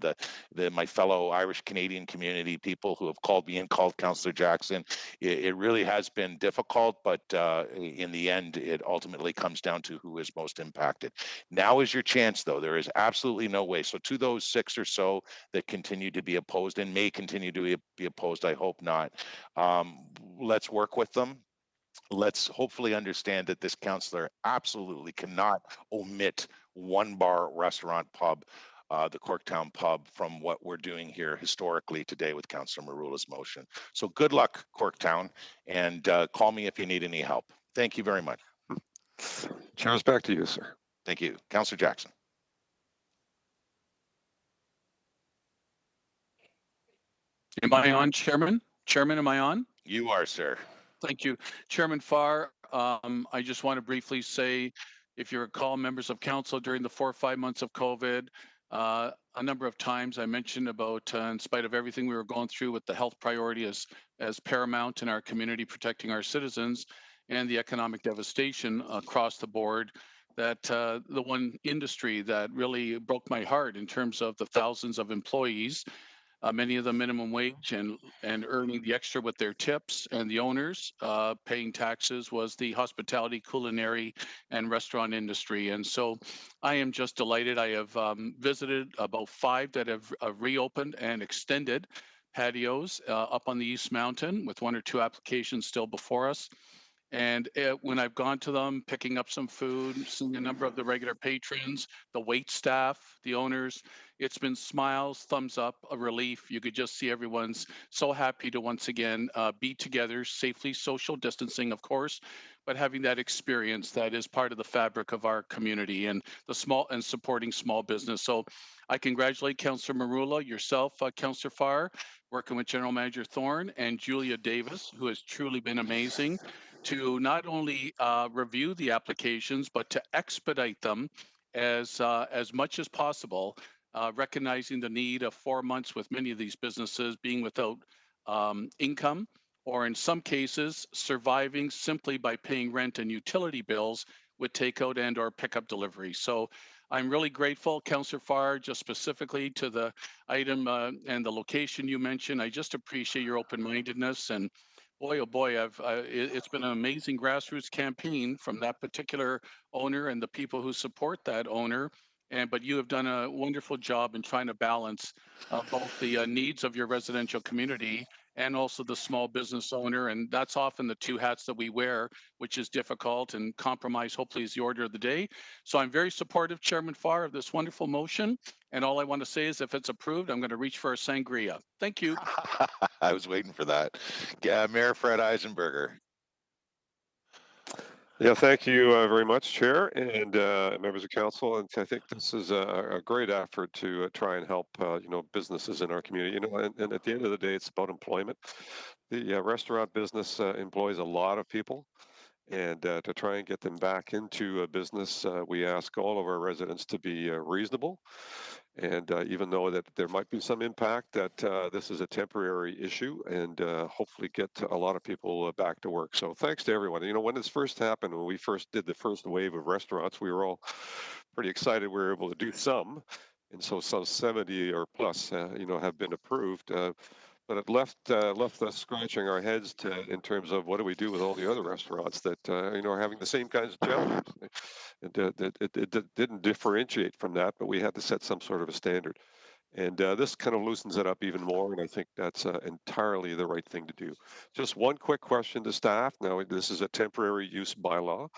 my fellow Irish Canadian community people who have called me and called Councillor Jackson. It really has been difficult, but in the end, it ultimately comes down to who is most impacted. Now is your chance, though. There is absolutely no way. So to those 6 or so that continue to be opposed and may continue to be opposed, I hope not, let's work with them. Let's hopefully understand that this councillor absolutely cannot omit one bar, restaurant, pub, the Corktown pub, from what we're doing here historically today with Councillor Marula's motion. So good luck, Corktown, and call me if you need any help. Thank you very much. Chair's back to you, sir. Thank you. Councillor Jackson. Am I on, Chairman? Chairman, am I on? You are, sir. Thank you. Chairman Farr, I just want to briefly say, if you recall, members of council, during the 4 or 5 months of COVID, a number of times I mentioned about, in spite of everything we were going through with the health priority as paramount in our community, protecting our citizens, and the economic devastation across the board. That the one industry that really broke my heart in terms of the thousands of employees, many of them minimum wage and earning the extra with their tips, and the owners paying taxes, was the hospitality, culinary, and restaurant industry. And so I am just delighted. I have visited about 5 that have reopened and extended patios up on the East Mountain, with 1 or 2 applications still before us. And when I've gone to them, picking up some food, seeing a number of the regular patrons, the wait staff, the owners, it's been smiles, thumbs up, a relief. You could just see everyone's so happy to once again be together, safely, social distancing, of course, but having that experience that is part of the fabric of our community and the small and supporting small business. So I congratulate Councillor Marula, yourself, Councillor Farr, working with General Manager Thorne, and Julia Davis, who has truly been amazing to not only review the applications, but to expedite them as much as possible, recognizing the need of 4 months with many of these businesses being without income, or in some cases surviving simply by paying rent and utility bills with takeout and or pickup delivery. So I'm really grateful, Councillor Farr, just specifically to the item and the location you mentioned. I just appreciate your open-mindedness, and boy, oh boy, it's been an amazing grassroots campaign from that particular owner and the people who support that owner. But you have done a wonderful job in trying to balance both the needs of your residential community and also the small business owner. And that's often the 2 hats that we wear, which is difficult, and compromise hopefully is the order of the day. So I'm very supportive, Chairman Farr, of this wonderful motion. And all I want to say is if it's approved, I'm going to reach for a sangria. Thank you. I was waiting for that. Mayor Fred Eisenberger. Yeah, thank you very much, Chair and members of council. And I think this is a great effort to try and help businesses in our community. And at the end of the day, it's about employment. The restaurant business employs a lot of people, and to try and get them back into a business, we ask all of our residents to be reasonable. And even though that there might be some impact, that this is a temporary issue, and hopefully get a lot of people back to work. So thanks to everyone. When this first happened, when we first did the first wave of restaurants, we were all pretty excited we were able to do some. And so some 70 or plus, have been approved. But it left us scratching our heads in terms of what do we do with all the other restaurants that are having the same kinds of challenges. It didn't differentiate from that, but we had to set some sort of a standard. And this kind of loosens it up even more, and I think that's entirely the right thing to do. Just one quick question to staff. Now, this is a temporary use bylaw.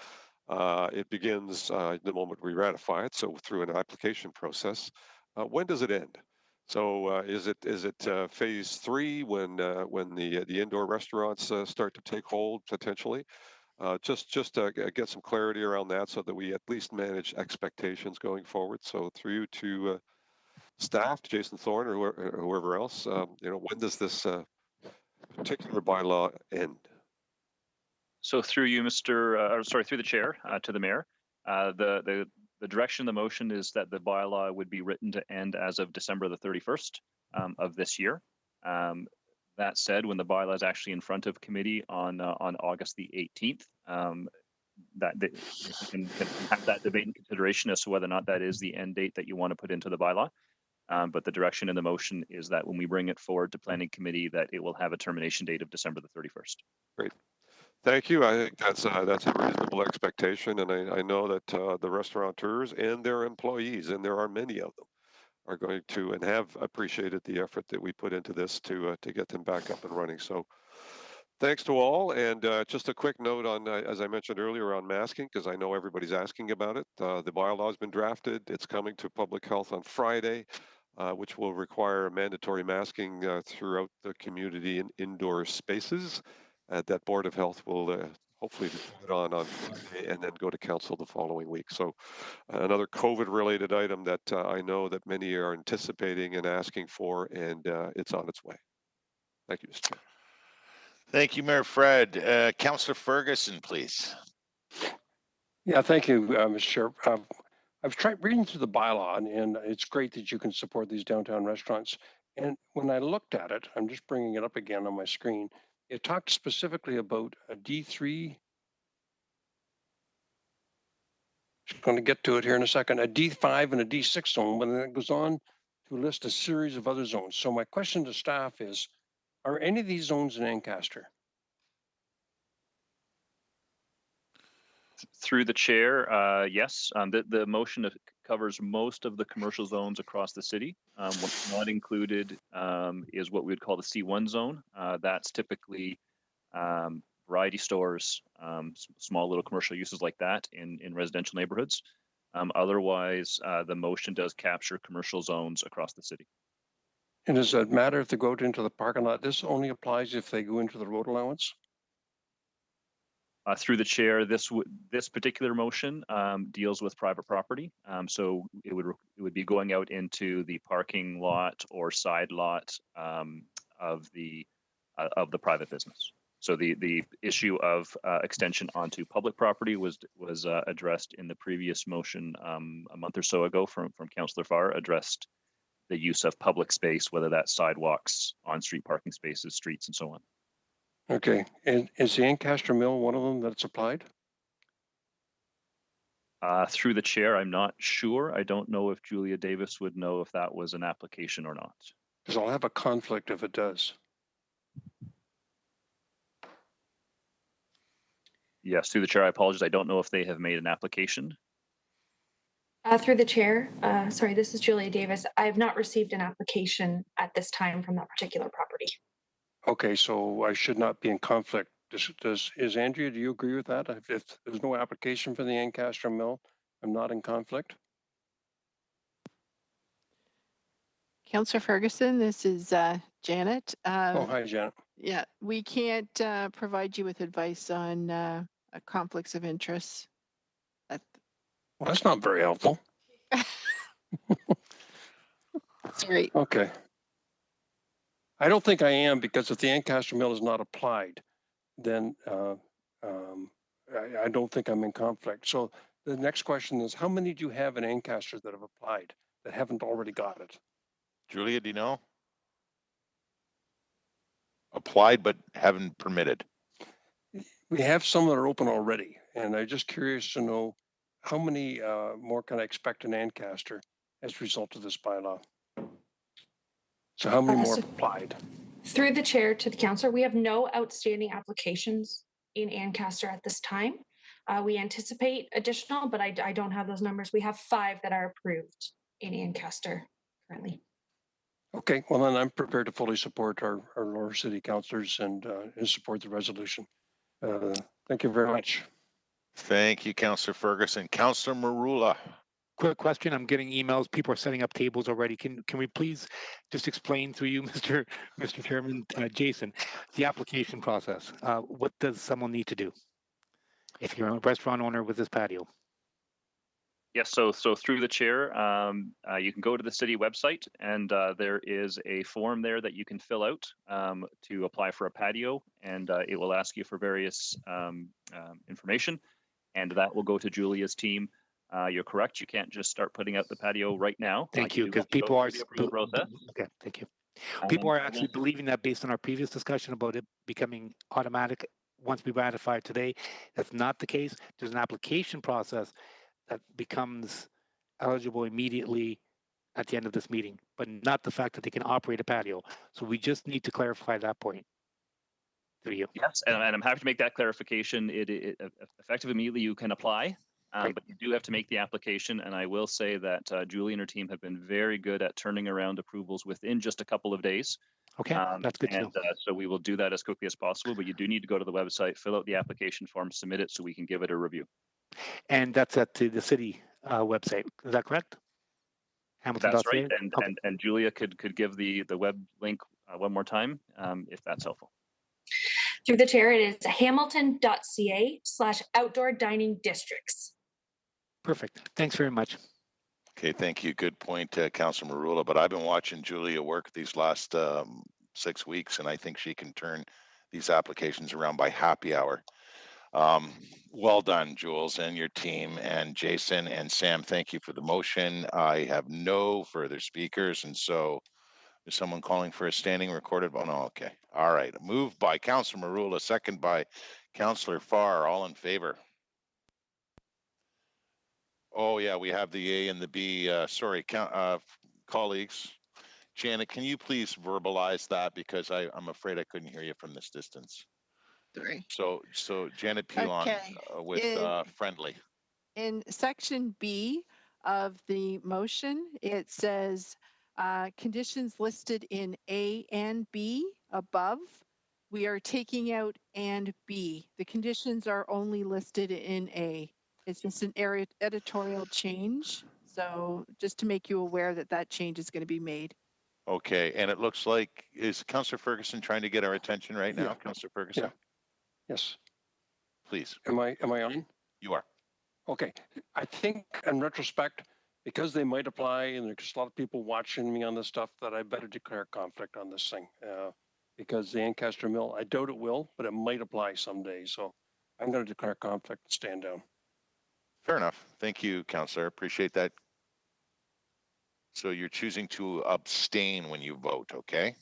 It begins the moment we ratify it, so through an application process. When does it end? So is it phase 3 when the indoor restaurants start to take hold potentially? Just to get some clarity around that, so that we at least manage expectations going forward. So through you to staff, to Jason Thorne or whoever else, when does this particular bylaw end? So through you, through the chair to the mayor, the direction of the motion is that the bylaw would be written to end as of December the 31st of this year. That said, when the bylaw is actually in front of committee on August the 18th, we can have that debate and consideration as to whether or not that is the end date that you want to put into the bylaw. But the direction in the motion is that when we bring it forward to planning committee, that it will have a termination date of December the 31st. Great. Thank you. I think that's a reasonable expectation, and I know that the restaurateurs and their employees, and there are many of them, are going to and have appreciated the effort that we put into this to get them back up and running. So thanks to all. And just a quick note on, as I mentioned earlier, on masking, because I know everybody's asking about it. The bylaw has been drafted. It's coming to public health on Friday, which will require mandatory masking throughout the community in indoor spaces. That Board of Health will hopefully decide on Friday and then go to council the following week. So another COVID-related item that I know that many are anticipating and asking for, and it's on its way. Thank you, Mr. Chair. Thank you, Mayor Fred. Councillor Ferguson, please. Yeah, thank you, Mr. Chair. I've tried reading through the bylaw, and it's great that you can support these downtown restaurants. And when I looked at it, I'm just bringing it up again on my screen. It talked specifically about a D3 Just going to get to it here in a second. A D5 and a D6 zone, but then it goes on to list a series of other zones. So my question to staff is, are any of these zones in Ancaster? Through the chair, yes, the motion covers most of the commercial zones across the city. What's not included is what we would call the C1 zone. That's typically variety stores, small little commercial uses like that in residential neighborhoods. Otherwise, the motion does capture commercial zones across the city. And does it matter if they go out into the parking lot? This only applies if they go into the road allowance? Through the chair, this particular motion deals with private property. So it would be going out into the parking lot or side lot of the private business. So the issue of extension onto public property was addressed in the previous motion a month or so ago from Councillor Farr, addressed the use of public space, whether that's sidewalks, on-street parking spaces, streets, and so on. Okay, and is the Ancaster Mill one of them that's applied? Through the chair, I'm not sure. I don't know if Julia Davis would know if that was an application or not. Because I'll have a conflict if it does. Yes, through the chair, I apologize. I don't know if they have made an application. Through the chair, sorry, this is Julia Davis. I have not received an application at this time from that particular property. Okay, so I should not be in conflict. Is Andrea, do you agree with that? If there's no application for the Ancaster Mill, I'm not in conflict? Councillor Ferguson, this is Janet. Oh, hi, Janet. Yeah, we can't provide you with advice on conflicts of interest. Well, that's not very helpful. Sorry. Okay. I don't think I am, because if the Ancaster Mill is not applied, then I don't think I'm in conflict. So the next question is, how many do you have in Ancaster that have applied that haven't already got it? Julia, do you know? Applied but haven't permitted. We have some that are open already, and I'm just curious to know how many more can I expect in Ancaster as a result of this bylaw? So how many more So applied? through the chair to the councillor, we have no outstanding applications in Ancaster at this time. We anticipate additional, but I don't have those numbers. We have 5 that are approved in Ancaster currently. Okay, well then I'm prepared to fully support our lower city councillors and support the resolution. Thank you very much. Thank you, Councillor Ferguson. Councillor Marula. Quick question. I'm getting emails. People are setting up tables already. Can we please just explain through you, Mr. Chairman, Jason, the application process? What does someone need to do if you're a restaurant owner with this patio? Yes, so through the chair, you can go to the city website, and there is a form there that you can fill out to apply for a patio, and it will ask you for various information, and that will go to Julia's team. You're correct. You can't just start putting out the patio right now. Thank you, because people are process. Okay, thank you. People are actually believing that based on our previous discussion about it becoming automatic once we ratify it today. That's not the case. There's an application process that becomes eligible immediately at the end of this meeting, but not the fact that they can operate a patio. So we just need to clarify that point. Through you. Yes, and I'm happy to make that clarification. It effective immediately you can apply, but you do have to make the application. And I will say that Julie and her team have been very good at turning around approvals within just a couple of days. Okay, that's good to know. So we will do that as quickly as possible, but you do need to go to the website, fill out the application form, submit it so we can give it a review. And that's at the city website. Is that correct? Hamilton. That's right. And Julia could give the web link one more time if that's helpful. Through the chair, it is hamilton.ca/outdoor dining districts. Perfect. Thanks very much. Okay, thank you. Good point, Councillor Marula. But I've been watching Julia work these last 6 weeks, and I think she can turn these applications around by happy hour. Well done, Jules, and your team, and Jason and Sam. Thank you for the motion. I have no further speakers, and so is someone calling for a standing recorded? Oh, no, okay. All right. Moved by Councillor Marula, second by Councillor Farr. All in favor? Oh, yeah, we have the A and the B. Sorry, colleagues. Janet, can you please verbalize that because I'm afraid I couldn't hear you from this distance. Sorry. So Janet Pilon Okay. with friendly. In section B of the motion, it says conditions listed in A and B above. We are taking out and B. The conditions are only listed in A. It's just an editorial change. So just to make you aware that that change is going to be made. Okay, and it looks like, is Councillor Ferguson trying to get our attention right now? Yeah. Councillor Ferguson? Yeah. Yes. Please. Am I on? You are. Okay. I think in retrospect, because they might apply and there's a lot of people watching me on this stuff, that I better declare conflict on this thing. Because the Ancaster Mill, I doubt it will, but it might apply someday. So I'm going to declare conflict and stand down. Fair enough. Thank you, Councillor. Appreciate that. So you're choosing to abstain when you vote, okay?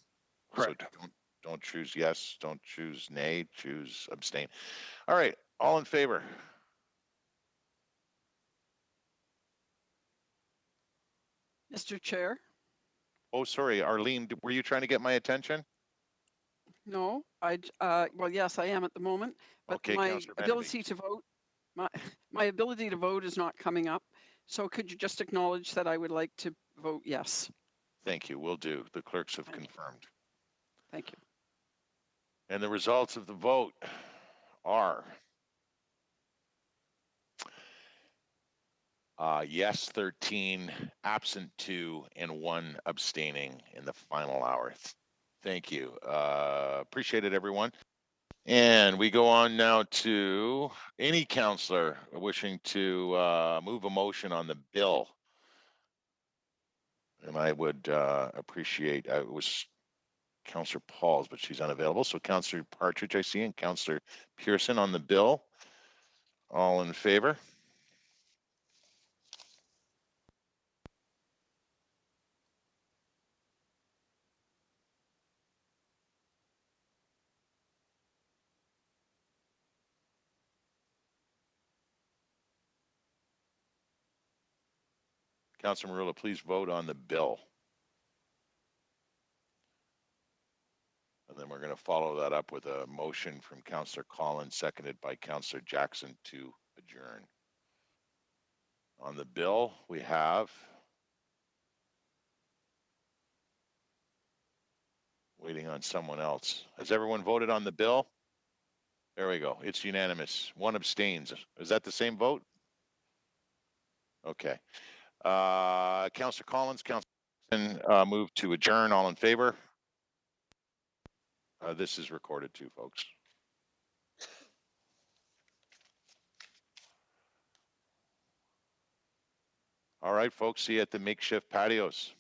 Correct. So don't choose yes, don't choose nay, choose abstain. All right, all in favor? Mr. Chair? Oh, sorry, Arlene, were you trying to get my attention? No, well, yes, I am at the moment, but Okay, my Councillor ability to vote, my ability to vote is not coming up. So could you just acknowledge that I would like to vote yes? Thank you, will do. The clerks have confirmed. Thank you. And the results of the vote are yes 13, absent 2, and 1 abstaining in the final hour. Thank you. Appreciate it, everyone. And we go on now to any councillor wishing to move a motion on the bill. And I would appreciate, it was Councillor Pauls, but she's unavailable. So Councillor Partridge, I see, and Councillor Pearson on the bill. All in favor? Councillor Marula, please vote on the bill. And then we're going to follow that up with a motion from Councillor Collins, seconded by Councillor Jackson to adjourn. On the bill, we have waiting on someone else. Has everyone voted on the bill? There we go. It's unanimous. 1 abstains. Is that the same vote? Okay. Councillor Collins, Councillor move to adjourn. All in favor? This is recorded too, folks. All right, folks. See you at the makeshift patios.